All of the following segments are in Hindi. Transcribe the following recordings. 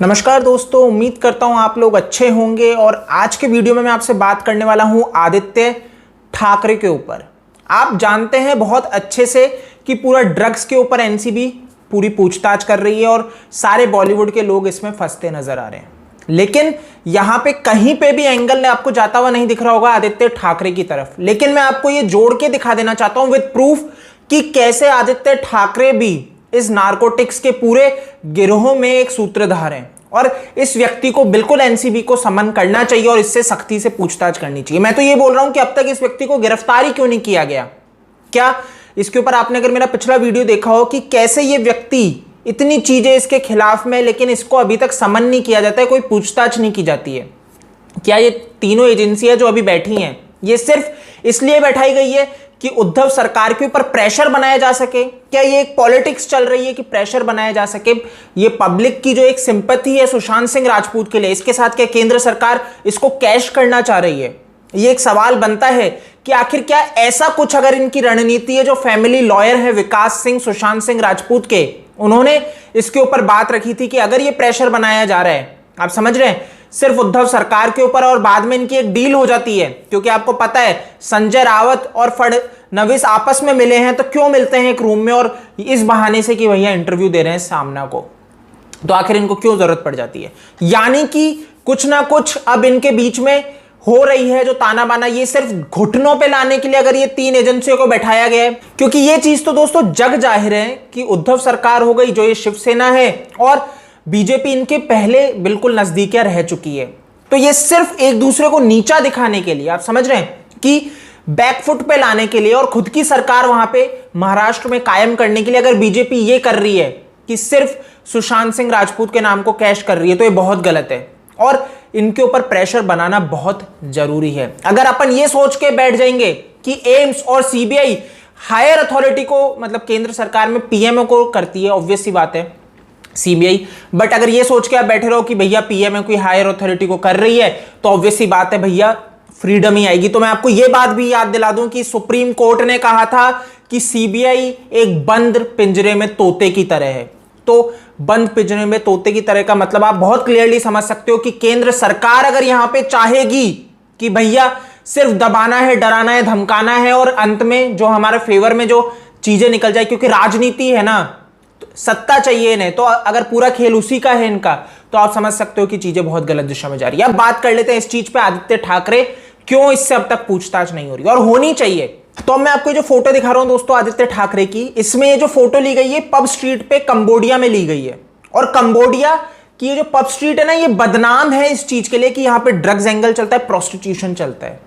नमस्कार दोस्तों, उम्मीद करता हूं आप लोग अच्छे होंगे। और आज के वीडियो में मैं आपसे बात करने वाला हूं आदित्य ठाकरे के ऊपर। आप जानते हैं बहुत अच्छे से कि पूरा ड्रग्स के ऊपर एनसीबी पूरी पूछताछ कर रही है और सारे बॉलीवुड के लोग इसमें फंसते नजर आ रहे हैं। लेकिन यहां पे कहीं पे भी एंगल आपको जाता हुआ नहीं दिख रहा होगा आदित्य ठाकरे की तरफ। लेकिन मैं आपको ये जोड़ के दिखा देना चाहता हूं विद प्रूफ कि कैसे आदित्य ठाकरे भी इस नारकोटिक्स के पूरे गिरोह में एक सूत्रधार हैं और इस व्यक्ति को बिल्कुल एनसीबी को समन करना चाहिए और इससे सख्ती से पूछताछ करनी चाहिए। मैं तो ये बोल रहा हूं कि अब तक इस व्यक्ति को गिरफ्तार ही क्यों नहीं किया गया। क्या इसके ऊपर आपने अगर मेरा पिछला वीडियो देखा हो कि कैसे ये व्यक्ति इतनी चीजें इसके खिलाफ में, लेकिन इसको अभी तक समन नहीं किया जाता है, कोई पूछताछ नहीं की जाती है। क्या ये तीनों एजेंसियां जो अभी बैठी हैं ये सिर्फ इसलिए बैठाई गई है कि उद्धव सरकार के ऊपर प्रेशर बनाया जा सके? क्या ये एक पॉलिटिक्स चल रही है कि प्रेशर बनाया जा सके? ये पब्लिक की जो एक सिंपैथी है सुशांत सिंह राजपूत के लिए, इसके साथ क्या केंद्र सरकार इसको कैश करना चाह रही है? ये एक सवाल बनता है कि आखिर क्या ऐसा कुछ अगर इनकी रणनीति है? जो फैमिली लॉयर है विकास सिंह सुशांत सिंह राजपूत के, उन्होंने इसके ऊपर बात रखी थी कि अगर ये प्रेशर बनाया जा रहा है, आप समझ रहे हैं, सिर्फ उद्धव सरकार के ऊपर, और बाद में इनकी एक डील हो जाती है। क्योंकि आपको पता है संजय रावत और फडणवीस आपस में मिले हैं, तो क्यों मिलते हैं एक रूम में और इस बहाने से कि भैया इंटरव्यू दे रहे हैं सामना को, तो आखिर इनको क्यों जरूरत पड़ जाती है? यानी कि कुछ ना कुछ अब इनके बीच में हो रही है जो ताना बाना, ये सिर्फ घुटनों पे लाने के लिए अगर ये तीन एजेंसियों को बैठाया गया है। क्योंकि ये चीज तो दोस्तों जग जाहिर है कि उद्धव सरकार हो गई, जो ये शिवसेना है, और बीजेपी इनके पहले बिल्कुल नजदीकियां रह चुकी है। तो ये सिर्फ एक दूसरे को नीचा दिखाने के लिए, आप समझ रहे हैं, कि बैकफुट पे लाने के लिए और खुद की सरकार वहां पे महाराष्ट्र में कायम करने के लिए अगर बीजेपी ये कर रही है कि सिर्फ सुशांत सिंह राजपूत के नाम को कैश कर रही है, तो ये बहुत गलत है और इनके ऊपर प्रेशर बनाना बहुत जरूरी है। अगर अपन ये सोच के बैठ जाएंगे कि एम्स और सीबीआई हायर अथॉरिटी को, मतलब केंद्र सरकार में पीएमओ को करती है, ऑब्वियस सी बात है सीबीआई, बट अगर ये सोच के आप बैठे रहो कि भैया पीएमओ कोई हायर अथॉरिटी को कर रही है, तो ऑब्वियस सी बात है भैया फ्रीडम ही आएगी। तो मैं आपको यह बात भी याद दिला दूं कि सुप्रीम कोर्ट ने कहा था कि सीबीआई एक बंद पिंजरे में तोते की तरह है। तो बंद पिंजरे में तोते की तरह का मतलब आप बहुत क्लियरली समझ सकते हो कि केंद्र सरकार अगर यहां पे चाहेगी कि भैया सिर्फ दबाना है, डराना है, धमकाना है और अंत में जो हमारे फेवर में जो चीजें निकल जाए, क्योंकि राजनीति है ना, तो सत्ता चाहिए इन्हें, तो अगर पूरा खेल उसी का है इनका, तो आप समझ सकते हो कि चीजें बहुत गलत दिशा में जा रही है। अब बात कर लेते हैं इस चीज पे, आदित्य ठाकरे क्यों इससे अब तक पूछताछ नहीं हो रही और होनी चाहिए। तो अब मैं आपको जो फोटो दिखा रहा हूं दोस्तों आदित्य ठाकरे की, इसमें ये जो फोटो ली गई है पब स्ट्रीट पे कंबोडिया में ली गई है। और कंबोडिया की ये जो पब स्ट्रीट है ना, ये बदनाम है इस चीज के लिए कि यहां पे ड्रग्स एंगल चलता है, प्रोस्टिट्यूशन चलता है,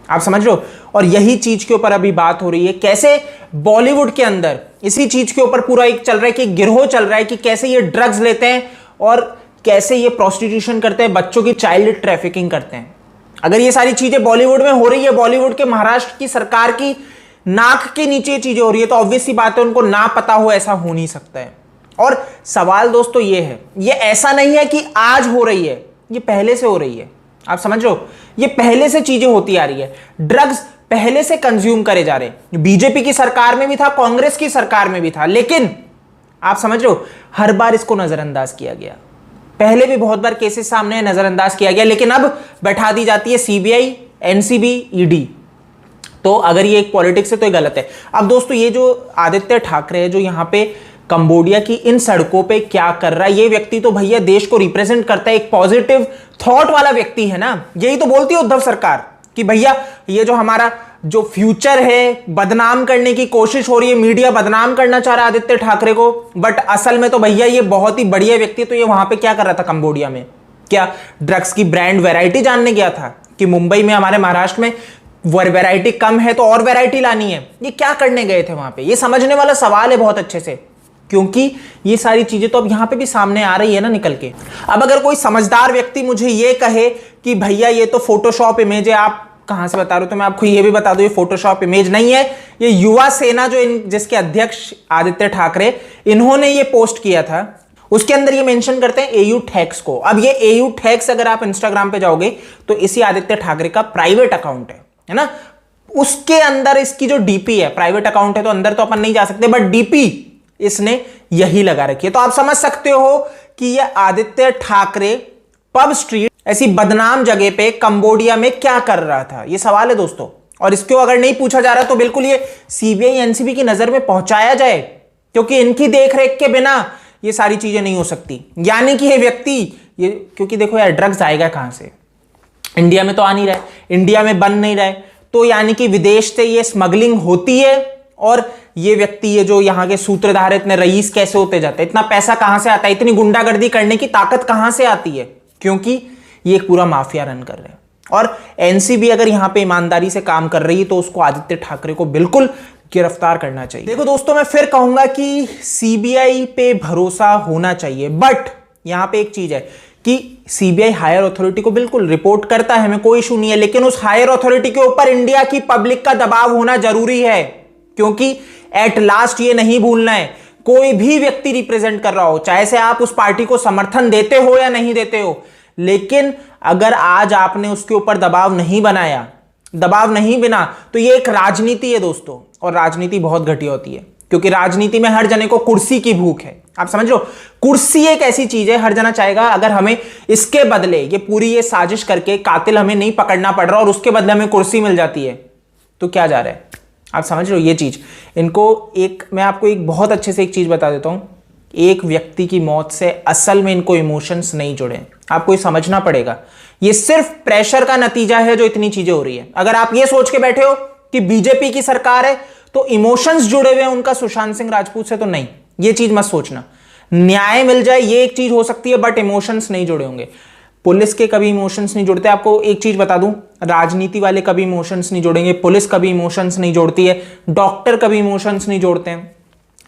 आप समझ रहे हो। और यही चीज के ऊपर अभी बात हो रही है, कैसे बॉलीवुड के अंदर इसी चीज के ऊपर पूरा एक चल रहा है कि गिरोह चल रहा है कि कैसे ये ड्रग्स लेते हैं और कैसे ये प्रोस्टिट्यूशन करते हैं, बच्चों की चाइल्ड ट्रैफिकिंग करते हैं। अगर ये सारी चीजें बॉलीवुड में हो रही है, बॉलीवुड के महाराष्ट्र की सरकार की नाक के नीचे चीजें हो रही है, तो ऑब्वियस सी बात है उनको ना पता हो ऐसा हो नहीं सकता है। और सवाल दोस्तों ये है, ये ऐसा नहीं है कि आज हो रही है, ये पहले से हो रही है, आप समझ रहे हो, ये पहले से चीजें होती आ रही है। ड्रग्स पहले से कंज्यूम करे जा रहे हैं, बीजेपी की सरकार में भी था, कांग्रेस की सरकार में भी था, लेकिन आप समझ रहे हो हर बार इसको नजरअंदाज किया गया। पहले भी बहुत बार केसेस सामने नजरअंदाज किया गया, लेकिन अब बैठा दी जाती है सीबीआई, एनसीबी, ईडी। तो अगर ये एक पॉलिटिक्स है तो ये गलत है। अब दोस्तों ये जो आदित्य ठाकरे है जो यहां पे कंबोडिया की इन सड़कों पे क्या कर रहा है, ये व्यक्ति तो भैया देश को रिप्रेजेंट करता है, एक पॉजिटिव थॉट वाला व्यक्ति है ना। यही तो बोलती है उद्धव सरकार कि भैया ये जो हमारा जो फ्यूचर है बदनाम करने की कोशिश हो रही है, मीडिया बदनाम करना चाह रहा है आदित्य ठाकरे को, बट असल में तो भैया ये बहुत ही बढ़िया व्यक्ति। तो ये वहां पे क्या कर रहा था कंबोडिया में? क्या ड्रग्स की ब्रांड वैरायटी जानने गया था कि मुंबई में, हमारे महाराष्ट्र में वैरायटी कम है तो और वैरायटी लानी है? ये क्या करने गए थे वहां पे? ये समझने वाला सवाल है बहुत अच्छे से, क्योंकि ये सारी चीजें तो अब यहां पे भी सामने आ रही है ना निकल के। अब अगर कोई समझदार व्यक्ति मुझे ये कहे कि भैया ये तो फोटोशॉप इमेज है, आप कहां से बता रहे हो, तो मैं आपको ये भी बता दूं ये फोटोशॉप इमेज नहीं है। ये युवा सेना जो जिसके अध्यक्ष आदित्य ठाकरे, इन्होंने ये पोस्ट किया था, उसके अंदर ये मेंशन करते हैं एयू टैक्स को। अब ये एयू टैक्स अगर आप इंस्टाग्राम पे जाओगे तो इसी आदित्य ठाकरे का प्राइवेट अकाउंट है ना। उसके अंदर इसकी जो डीपी है, प्राइवेट अकाउंट है तो अंदर तो अपन नहीं जा सकते, बट डीपी इसने यही लगा रखी है। तो आप समझ सकते हो कि ये आदित्य ठाकरे पब स्ट्रीट ऐसी बदनाम जगह पे कंबोडिया में क्या कर रहा था, ये सवाल है दोस्तों। और इसको अगर नहीं पूछा जा रहा तो बिल्कुल ये सीबीआई एनसीबी की नजर में पहुंचाया जाए, क्योंकि इनकी देखरेख के बिना ये सारी चीजें नहीं हो सकती। यानी कि ये व्यक्ति ये, क्योंकि देखो यार ड्रग्स आएगा कहां से, इंडिया में तो आ नहीं रहा है, इंडिया में बन नहीं रहा है, तो यानी कि विदेश से ये स्मगलिंग होती है। और ये व्यक्ति ये जो यहां के सूत्रधार इतने रईस कैसे होते जाते हैं, इतना पैसा कहां से आता है, इतनी गुंडागर्दी करने की ताकत कहां से आती है, क्योंकि ये एक पूरा माफिया रन कर रहे हैं। और एनसीबी अगर यहां पे ईमानदारी से काम कर रही है तो उसको आदित्य ठाकरे को बिल्कुल गिरफ्तार करना चाहिए। देखो दोस्तों, मैं फिर कहूंगा कि सीबीआई पे भरोसा होना चाहिए, बट यहां पे एक चीज है कि सीबीआई हायर अथॉरिटी को बिल्कुल रिपोर्ट करता है, हमें कोई इशू नहीं है, लेकिन उस हायर अथॉरिटी के ऊपर इंडिया की पब्लिक का दबाव होना जरूरी है। क्योंकि एट लास्ट ये नहीं भूलना है, कोई भी व्यक्ति रिप्रेजेंट कर रहा हो, चाहे से आप उस पार्टी को समर्थन देते हो या नहीं देते हो, लेकिन अगर आज आपने उसके ऊपर दबाव नहीं बनाया, दबाव नहीं बिना, तो ये एक राजनीति है दोस्तों। और राजनीति बहुत घटिया होती है, क्योंकि राजनीति में हर जने को कुर्सी की भूख है। आप समझ लो, कुर्सी एक ऐसी चीज है, हर जना चाहेगा अगर हमें इसके बदले ये पूरी ये साजिश करके कातिल हमें नहीं पकड़ना पड़ रहा और उसके बदले हमें कुर्सी मिल जाती है, तो क्या जा रहा है। आप समझ लो ये चीज। इनको एक, मैं आपको एक बहुत अच्छे से एक चीज बता देता हूं, एक व्यक्ति की मौत से असल में इनको इमोशंस नहीं जुड़े, आपको ये समझना पड़ेगा। ये सिर्फ प्रेशर का नतीजा है जो इतनी चीजें हो रही है। अगर आप ये सोच के बैठे हो कि बीजेपी की सरकार है तो इमोशंस जुड़े हुए हैं उनका सुशांत सिंह राजपूत से, तो नहीं, ये चीज मत सोचना। न्याय मिल जाए ये एक चीज हो सकती है, बट इमोशंस नहीं जुड़े होंगे। पुलिस के कभी इमोशंस नहीं जुड़ते। आपको एक चीज बता दूं, राजनीति वाले कभी इमोशंस नहीं जोड़ेंगे, पुलिस कभी इमोशंस नहीं जोड़ती है, डॉक्टर कभी इमोशंस नहीं जोड़ते हैं।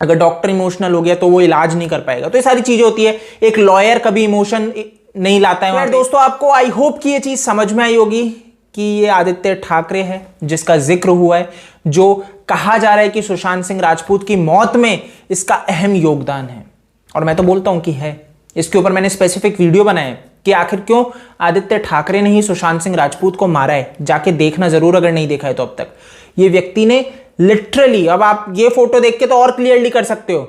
अगर डॉक्टर इमोशनल हो गया तो वो इलाज नहीं कर पाएगा, तो ये सारी चीजें होती है। एक लॉयर कभी इमोशन नहीं लाता है। तो दोस्तों, आपको आई होप कि ये चीज समझ में आई होगी कि ये आदित्य ठाकरे है जिसका जिक्र हुआ है, जो कहा जा रहा है कि सुशांत सिंह राजपूत की मौत में इसका अहम योगदान है। और मैं तो बोलता हूं कि है। इसके ऊपर मैंने स्पेसिफिक वीडियो बनाए कि आखिर क्यों आदित्य ठाकरे ने ही सुशांत सिंह राजपूत को मारा है। जाके देखना जरूर अगर नहीं देखा है तो अब तक। ये व्यक्ति ने लिटरली, अब आप ये फोटो देख के तो और क्लियरली कर सकते हो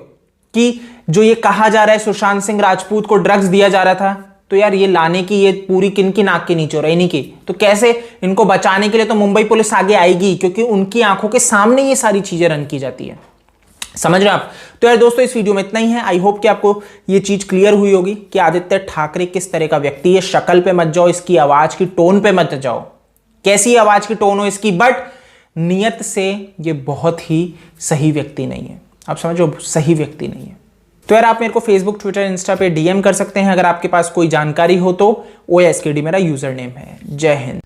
कि जो ये कहा जा रहा है सुशांत सिंह राजपूत को ड्रग्स दिया जा रहा था, तो यार ये लाने की ये पूरी किनकी नाक के नीचे हो रहा है, इन्हीं की। तो कैसे इनको बचाने के लिए तो मुंबई पुलिस आगे आएगी, क्योंकि उनकी आंखों के सामने ये सारी चीजें रन की जाती है। समझ रहे आप। तो यार दोस्तों, इस वीडियो में इतना ही है। आई होप कि आपको ये चीज क्लियर हुई होगी कि आदित्य ठाकरे किस तरह का व्यक्ति है। शक्ल पे मत जाओ, इसकी आवाज की टोन पे मत जाओ, कैसी आवाज की टोन हो इसकी, बट नियत से ये बहुत ही सही व्यक्ति नहीं है। आप समझो, सही व्यक्ति नहीं है। तो यार आप मेरे को फेसबुक, ट्विटर, इंस्टा पे डीएम कर सकते हैं अगर आपके पास कोई जानकारी हो तो। OSKD मेरा यूजर नेम है। जय हिंद।